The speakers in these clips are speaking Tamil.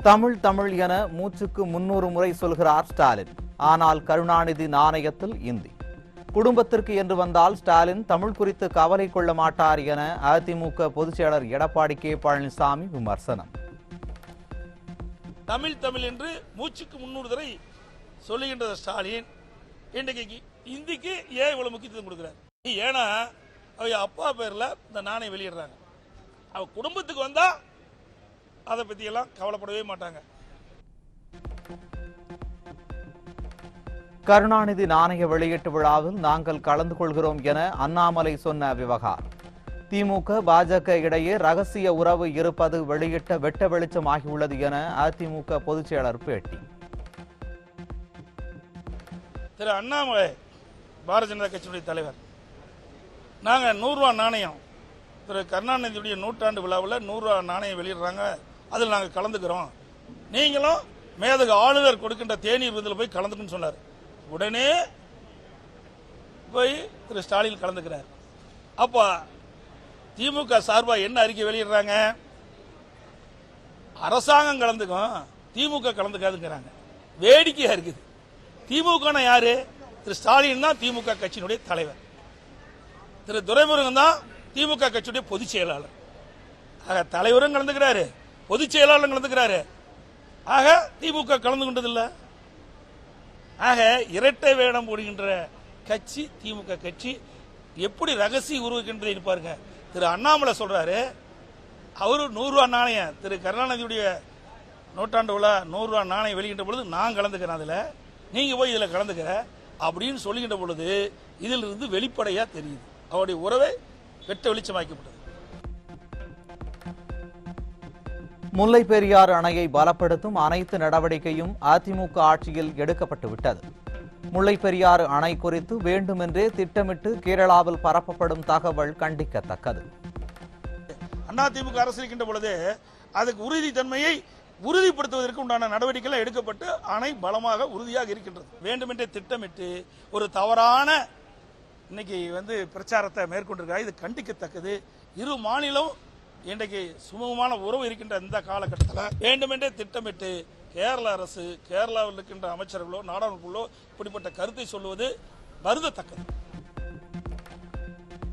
தமிழ் தமிழ் என மூச்சுக்கு 300 முறை சொல்கிறார் ஸ்டாலின். ஆனால் கருணாநிதி நாணயத்தில் இந்தி. குடும்பத்திற்கு என்று வந்தால் ஸ்டாலின் தமிழ் குறித்து கவலை கொள்ள மாட்டார் என அதிமுக பொதுச் செயலர் எடப்பாடி கே பழனிசாமி விமர்சனம். தமிழ் தமிழ் என்று மூச்சுக்கு 300 தடவை சொல்லுகின்ற ஸ்டாலின் இன்றைக்கு இந்திக்கு ஏன் இவ்வளவு முக்கியத்துவம் கொடுக்கிறார்? ஏன்னா அவ அப்பா பேர்ல இந்த நாணயம் வெளியிடுறாங்க. அவ குடும்பத்துக்கு வந்தா அதை பத்தி எல்லாம் கவலைப்படவே மாட்டாங்க. கருணாநிதி நாணய வெளியீட்டு விழாவில் நாங்கள் கலந்து கொள்கிறோம் என அண்ணாமலை சொன்ன விவகாரம். திமுக பாஜக இடையே ரகசிய உறவு இருப்பது வெளியிட்ட வெட்ட வெளிச்சமாகியுள்ளது என அதிமுக பொதுச் செயலர் பேட்டி. திரு அண்ணாமலை பாரதிய ஜனதா கட்சியினுடைய தலைவர், நாங்கள் 100 ரூபா நாணயம் திரு கருணாநிதியுடைய 100ஆண்டு விழாவில் 100 ரூபா நாணயம் வெளியிடுறாங்க, அதில் நாங்கள் கலந்துக்கிறோம், நீங்களும் மேதகு ஆளுநர் கொடுக்கின்ற தேநீர் விருந்தில் போய் கலந்துக்குன்னு சொன்னார். உடனே போய் திரு ஸ்டாலின் கலந்துக்கிறார். அப்போ திமுக சார்பாக என்ன அறிக்கை வெளியிடுறாங்க? அரசாங்கம் கலந்துக்கும், திமுக கலந்துக்காதுங்கிறாங்க. வேடிக்கையா இருக்குது. திமுக யாரு? திரு ஸ்டாலின் தான் திமுக கட்சியினுடைய தலைவர். திரு துரைமுருகன் தான் திமுக கட்சியுடைய பொதுச் செயலாளர். ஆக தலைவரும் கலந்துக்கிறாரு, பொதுச் செயலாளரும் கலந்துக்கிறாரு. ஆக திமுக கலந்து கொண்டதில்லை. ஆக இரட்டை வேடம் போடுகின்ற கட்சி திமுக கட்சி. எப்படி ரகசிய உருவாக்கின்றதை இருப்பாருங்க. திரு அண்ணாமலை சொல்றாரு, அவரு 100 ரூபா நாணயம் திரு கருணாநிதியுடைய 100ஆண்டு விழா 100 ரூபா நாணயம் வெளியிட்ட பொழுது நான் கலந்துக்கிறேன், அதுல நீங்க போய் இதுல கலந்துக்கிற அப்படின்னு சொல்லுகின்ற பொழுது இதில் இருந்து வெளிப்படையா தெரியுது அவருடைய உறவை வெட்ட வெளிச்சமாக்கப்பட்டது. முல்லை பெரியாறு அணையை பலப்படுத்தும் அனைத்து நடவடிக்கையும் அதிமுக ஆட்சியில் எடுக்கப்பட்டு விட்டது. முல்லை பெரியாறு அணை குறித்து வேண்டுமென்றே திட்டமிட்டு கேரளாவில் பரப்பப்படும் தகவல் கண்டிக்கத்தக்கது. அதிமுக அரசு இருக்கின்ற பொழுது அதுக்கு உறுதித்தன்மையை உறுதிப்படுத்துவதற்கு உண்டான நடவடிக்கைகள் எடுக்கப்பட்டு அணை பலமாக உறுதியாக இருக்கின்றது. வேண்டுமென்றே திட்டமிட்டு ஒரு தவறான இன்னைக்கு பிரச்சாரத்தை மேற்கொண்டிருக்கிறார். இது கண்டிக்கத்தக்கது. இரு மாநிலம் இன்றைக்கு சுமூகமான உறவு இருக்கின்ற இந்த காலகட்டத்தில் வேண்டுமென்றே திட்டமிட்டு கேரள அரசு, கேரளாவில் இருக்கின்ற அமைச்சர்களோ நாடாளுமன்றங்களோ இப்படிப்பட்ட கருத்தை சொல்லுவது வருந்தத்தக்கது.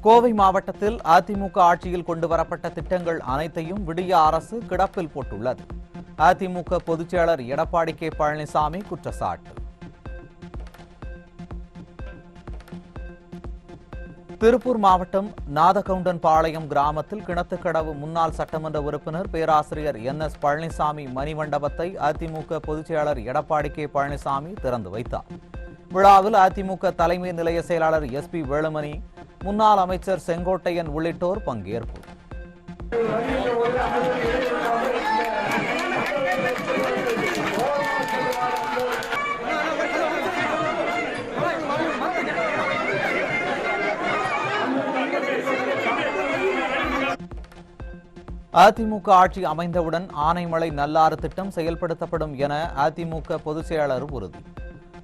கோவை மாவட்டத்தில் அதிமுக ஆட்சியில் கொண்டு வரப்பட்ட திட்டங்கள் அனைத்தையும் விடிய அரசு கிடப்பில் போட்டுள்ளது. அதிமுக பொதுச் செயலர் எடப்பாடி கே பழனிசாமி குற்றச்சாட்டு. திருப்பூர் மாவட்டம் நாதகவுண்டன்பாளையம் கிராமத்தில் கிணத்துக்கடவு முன்னாள் சட்டமன்ற உறுப்பினர் பேராசிரியர் NS பழனிசாமி மணிமண்டபத்தை அதிமுக பொதுச் செயலர் எடப்பாடி கே பழனிசாமி திறந்து வைத்தார். விழாவில் அதிமுக தலைமை நிலைய செயலாளர் SP வேலுமணி, முன்னாள் அமைச்சர் செங்கோட்டையன் உள்ளிட்டோர் பங்கேற்பு. அதிமுக ஆட்சி அமைந்தவுடன் ஆனைமலை நல்லாறு திட்டம் செயல்படுத்தப்படும் என அதிமுக பொதுச் செயலாளர் உறுதி.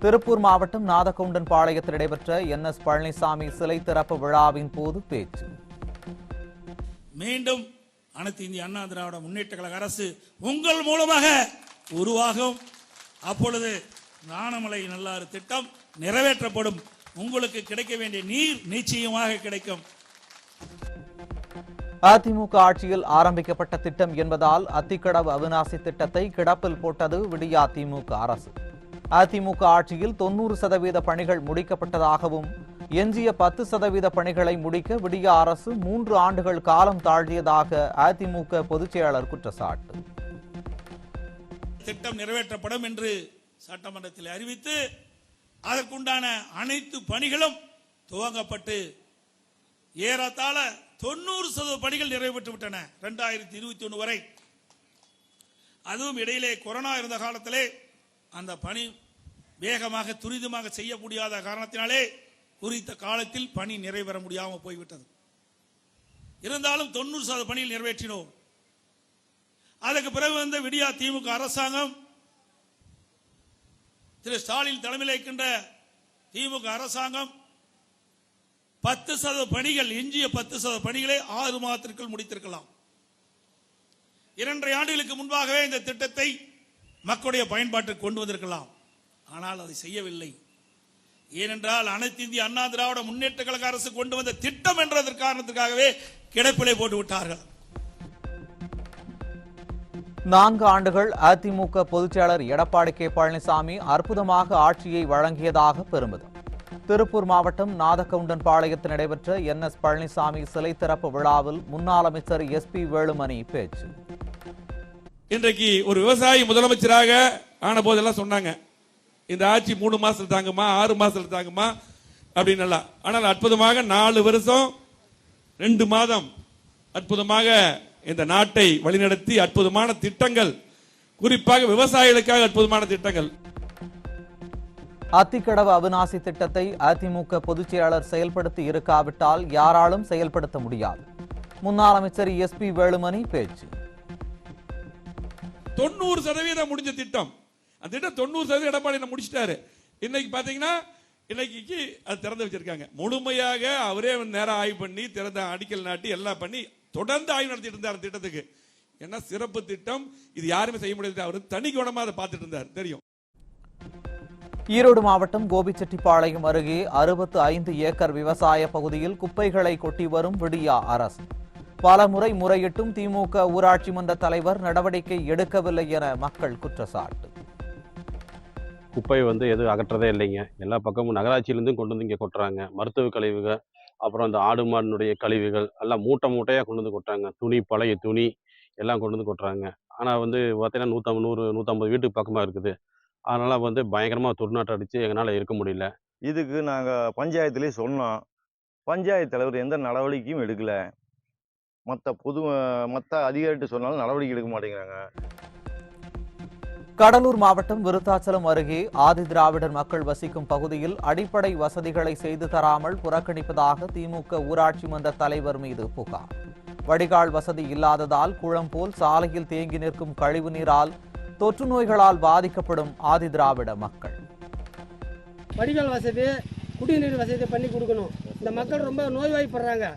திருப்பூர் மாவட்டம் நாதகவுண்டன்பாளையத்தில் நடைபெற்ற NS பழனிசாமி சிலை திறப்பு விழாவின் போது பேச்சு. மீண்டும் அனைத்து இந்திய அண்ணா திராவிட முன்னேற்ற கழக அரசு உங்கள் மூலமாக உருவாகும். அப்பொழுது ஆனைமலை நல்லாறு திட்டம் நிறைவேற்றப்படும். உங்களுக்கு கிடைக்க வேண்டிய நீர் நிச்சயமாக கிடைக்கும். அதிமுக ஆட்சியில் ஆரம்பிக்கப்பட்ட திட்டம் என்பதால் அத்திக்கடவு அவிநாசி திட்டத்தை கிடப்பில் போட்டது விடியா திமுக அரசு. அதிமுக ஆட்சியில் 90% பணிகள் முடிக்கப்பட்டதாகவும் எஞ்சிய 10% பணிகளை முடிக்க விடியா அரசு 3 ஆண்டுகள் காலம் தாழ்த்தியதாக அதிமுக பொதுச் செயலாளர் குற்றச்சாட்டு. திட்டம் நிறைவேற்றப்படும் என்று சட்டமன்றத்தில் அறிவித்து அதற்குண்டான அனைத்து பணிகளும் துவங்கப்பட்டு ஏறத்தாழ 90% பணிகள் நிறைவேற்று விட்டன 2021 வரை. அதுவும் இடையிலே கொரோனா இருந்த காலத்திலே அந்த பணி வேகமாக துரிதமாக செய்ய முடியாத காரணத்தினாலே குறித்த காலத்தில் பணி நிறைவேற முடியாமல் போய்விட்டது. இருந்தாலும் 90% பணிகள் நிறைவேற்றினோம். அதற்கு பிறகு விடியா திமுக அரசாங்கம், திரு ஸ்டாலின் தலைமையில் இருக்கின்ற திமுக அரசாங்கம் 10% பணிகள், எஞ்சிய 10% பணிகளை 6 மாதத்திற்குள் முடித்திருக்கலாம். 2.5 ஆண்டுகளுக்கு முன்பாகவே இந்த திட்டத்தை மக்களுடைய பயன்பாட்டிற்கு கொண்டு வந்திருக்கலாம். ஆனால் அதை செய்யவில்லை. ஏனென்றால் அனைத்து இந்திய அண்ணா திராவிட முன்னேற்ற கழக அரசு கொண்டு வந்த திட்டம் என்ற காரணத்திற்காகவே கிடப்பிலை போட்டு விட்டார்கள். 4 ஆண்டுகள் அதிமுக பொதுச்செயலர் எடப்பாடி கே பழனிசாமி அற்புதமாக ஆட்சியை வழங்கியதாக பெருமிதம். திருப்பூர் மாவட்டம் நாதகவுண்டன்பாளையத்தில் நடைபெற்ற NS பழனிசாமி சிலை திறப்பு விழாவில் முன்னாள் அமைச்சர் SP வேலுமணி பேச்சு. இன்றைக்கு ஒரு விவசாயி முதலமைச்சராக ஆன போதெல்லாம் சொன்னாங்க, இந்த ஆட்சி 3 மாசத்துல தாங்குமா, 6 மாசத்துல தாங்குமா அப்படின்னு. ஆனால் அற்புதமாக 4 வருஷம் 2 மாதம் அற்புதமாக இந்த நாட்டை வழிநடத்தி அற்புதமான திட்டங்கள், குறிப்பாக விவசாயிகளுக்காக அற்புதமான திட்டங்கள். அத்திக்கடவு அவிநாசி திட்டத்தை அதிமுக பொதுச் செயலாளர் செயல்படுத்தி இருக்காவிட்டால் யாராலும் செயல்படுத்த முடியாது. முன்னாள் அமைச்சர் SP வேலுமணி பேச்சு. 90% முடிஞ்ச திட்டம். அந்த திட்டம் 90% எடப்பாடி முடிச்சிட்டாரு. இன்னைக்கு பாத்தீங்கன்னா இன்னைக்கு அது திறந்து வச்சிருக்காங்க. முழுமையாக அவரே நேரம் ஆய்வு பண்ணி திறந்த அடிக்கல் நாட்டி எல்லாம் பண்ணி தொடர்ந்து ஆய்வு நடத்திட்டு இருந்தார் திட்டத்துக்கு. ஏன்னா சிறப்பு திட்டம், இது யாருமே செய்ய முடியாது. அவர் தனி கவனமா அதை பார்த்துட்டு இருந்தார், தெரியும். ஈரோடு மாவட்டம் கோபிச்செட்டிப்பாளையம் அருகே 65 ஏக்கர் விவசாய பகுதியில் குப்பைகளை கொட்டி வரும் விடியா அரசு. பலமுறை முறையிட்டும் திமுக ஊராட்சி மன்ற தலைவர் நடவடிக்கை எடுக்கவில்லை என மக்கள் குற்றச்சாட்டு. குப்பை எதுவும் அகற்றதே இல்லைங்க. எல்லா பக்கமும் நகராட்சியிலிருந்தும் கொண்டு வந்து இங்கே கொட்டுறாங்க. மருத்துவ கழிவுகள், அப்புறம் இந்த ஆடு மாடினுடைய கழிவுகள் எல்லாம் மூட்டை மூட்டையாக கொண்டு வந்து கொட்டுறாங்க. துணி, பழைய துணி எல்லாம் கொண்டு வந்து கொட்டுறாங்க. ஆனால் பார்த்தீங்கன்னா 150 வீட்டுக்கு பக்கமாக இருக்குது. அதனால் பயங்கரமாக துர்நாற்றம் அடித்து எங்களால் இருக்க முடியல. இதுக்கு நாங்கள் பஞ்சாயத்துலேயே சொன்னோம். பஞ்சாயத்து தலைவர் எந்த நடவடிக்கையும் எடுக்கல. மற்ற அதிகாரிகிட்ட சொன்னாலும் நடவடிக்கை எடுக்க மாட்டேங்கிறாங்க. கடலூர் மாவட்டம் விருத்தாச்சலம் அருகே ஆதி திராவிடர் மக்கள் வசிக்கும் பகுதியில் அடிப்படை வசதிகளை செய்து தராமல் புறக்கணிப்பதாக திமுக ஊராட்சி மன்ற தலைவர் மீது புகார். வடிகால் வசதி இல்லாததால் குளம் போல் சாலையில் தேங்கி நிற்கும் கழிவு நீரால் தொற்று நோய்களால் பாதிக்கப்படும் ஆதி திராவிட மக்கள். வடிகால் வசதி, குடிநீர் வசதி பண்ணி கொடுக்கணும். இந்த மக்கள் ரொம்ப நோய்வாய்ப்படுறாங்க.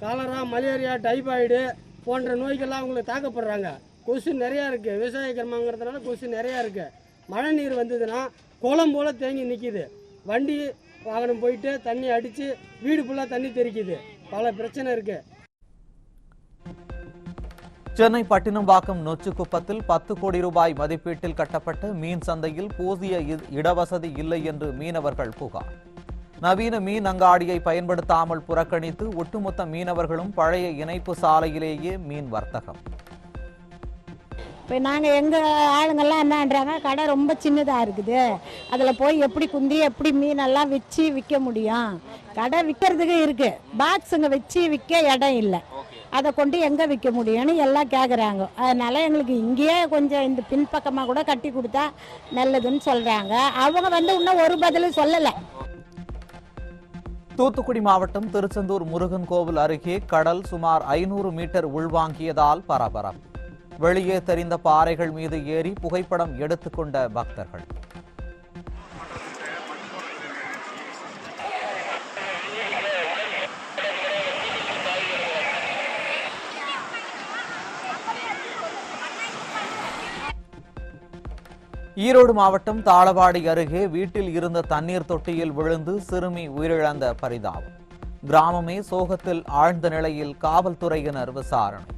காலரா, மலேரியா, டைபாய்டு போன்ற நோய்கள்லாம் அவங்களுக்கு தாக்கப்படுறாங்க. கொசு நிறையா இருக்குது. விவசாய கிராமங்கிறதுனால கொசு நிறையா இருக்குது. மழை நீர் வந்ததுன்னா குளம் போல் தேங்கி நிற்கிது. வண்டி வாகனம் போயிட்டு தண்ணி அடித்து வீடு ஃபுல்லாக தண்ணி தெறிக்குது. பல பிரச்சனை இருக்குது. சென்னை பட்டினம்பாக்கம் நொச்சிக்குப்பத்தில் 10 கோடி ரூபாய் மதிப்பீட்டில் கட்டப்பட்ட மீன் சந்தையில் போதிய இடவசதி இல்லை என்று மீனவர்கள் புகார். நவீன மீன் அங்காடியை பயன்படுத்தாமல் புறக்கணித்து ஒட்டுமொத்த மீனவர்களும் பழைய இணைப்பு சாலையிலேயே மீன் வர்த்தகம். இப்போ நாங்கள் எங்கள் ஆளுங்கள்லாம் என்னன்றாங்க, கடை ரொம்ப சின்னதாக இருக்குது, அதில் போய் எப்படி குந்தி எப்படி மீனெல்லாம் வச்சு விற்க முடியும்? கடை விற்கிறதுக்கு இருக்குது, பாக்ஸுங்க வச்சு விற்க இடம் இல்லை, அதை கொண்டு எங்கே விற்க முடியும்னு எல்லாம் கேட்குறாங்க. அதனால் எங்களுக்கு இங்கேயே கொஞ்சம் இந்த பின்பக்கமாக கூட கட்டி கொடுத்தா நல்லதுன்னு சொல்கிறாங்க. அவங்க இன்னும் ஒரு பதிலும் சொல்லலை. தூத்துக்குடி மாவட்டம் திருச்செந்தூர் முருகன் கோவில் அருகே கடல் சுமார் 500 மீட்டர் உள்வாங்கியதால் பரபரப்பு. வெளியே தெரிந்த பாறைகள் மீது ஏறி புகைப்படம் எடுத்துக்கொண்ட பக்தர்கள். ஈரோடு மாவட்டம் தாளவாடி அருகே வீட்டில் இருந்த தண்ணீர் தொட்டியில் விழுந்து சிறுமி உயிரிழந்த பரிதாபம். கிராமமே சோகத்தில் ஆழ்ந்த நிலையில் காவல்துறையினர் விசாரணை.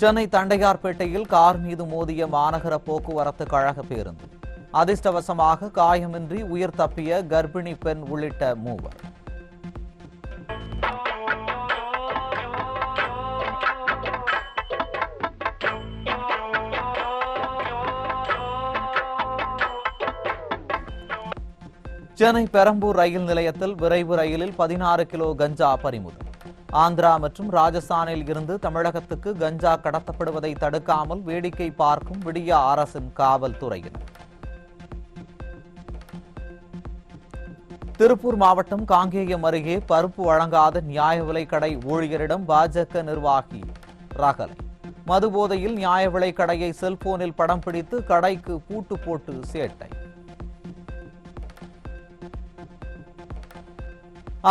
சென்னை தண்டையார்பேட்டையில் கார் மீது மோதிய மாநகர போக்குவரத்து கழக பேருந்து. அதிர்ஷ்டவசமாக காயமின்றி உயிர் தப்பிய கர்ப்பிணி பெண் உள்ளிட்ட 3. சென்னை பெரம்பூர் ரயில் நிலையத்தில் விரைவு ரயிலில் 16 கிலோ கஞ்சா பறிமுதல். ஆந்திரா மற்றும் ராஜஸ்தானில் இருந்து தமிழகத்துக்கு கஞ்சா கடத்தப்படுவதை தடுக்காமல் வேடிக்கை பார்க்கும் விடியா அரசின் காவல்துறையினர். திருப்பூர் மாவட்டம் காங்கேயம் அருகே பருப்பு வழங்காத நியாய விலைக்கடை ஊழியரிடம் பாஜக நிர்வாகி ரகலை. மதுபோதையில் நியாய விலைக்கடையை செல்போனில் படம் பிடித்து கடைக்கு பூட்டு போட்டு சேட்டை.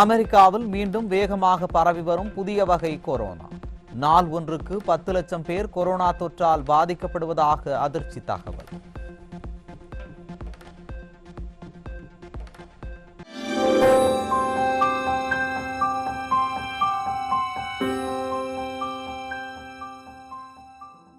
அமெரிக்காவில் மீண்டும் வேகமாக பரவி வரும் புதிய வகை கொரோனா. நாள் ஒன்றுக்கு 10 லட்சம் பேர் கொரோனா தொற்றால் பாதிக்கப்படுவதாக அதிர்ச்சி தகவல்.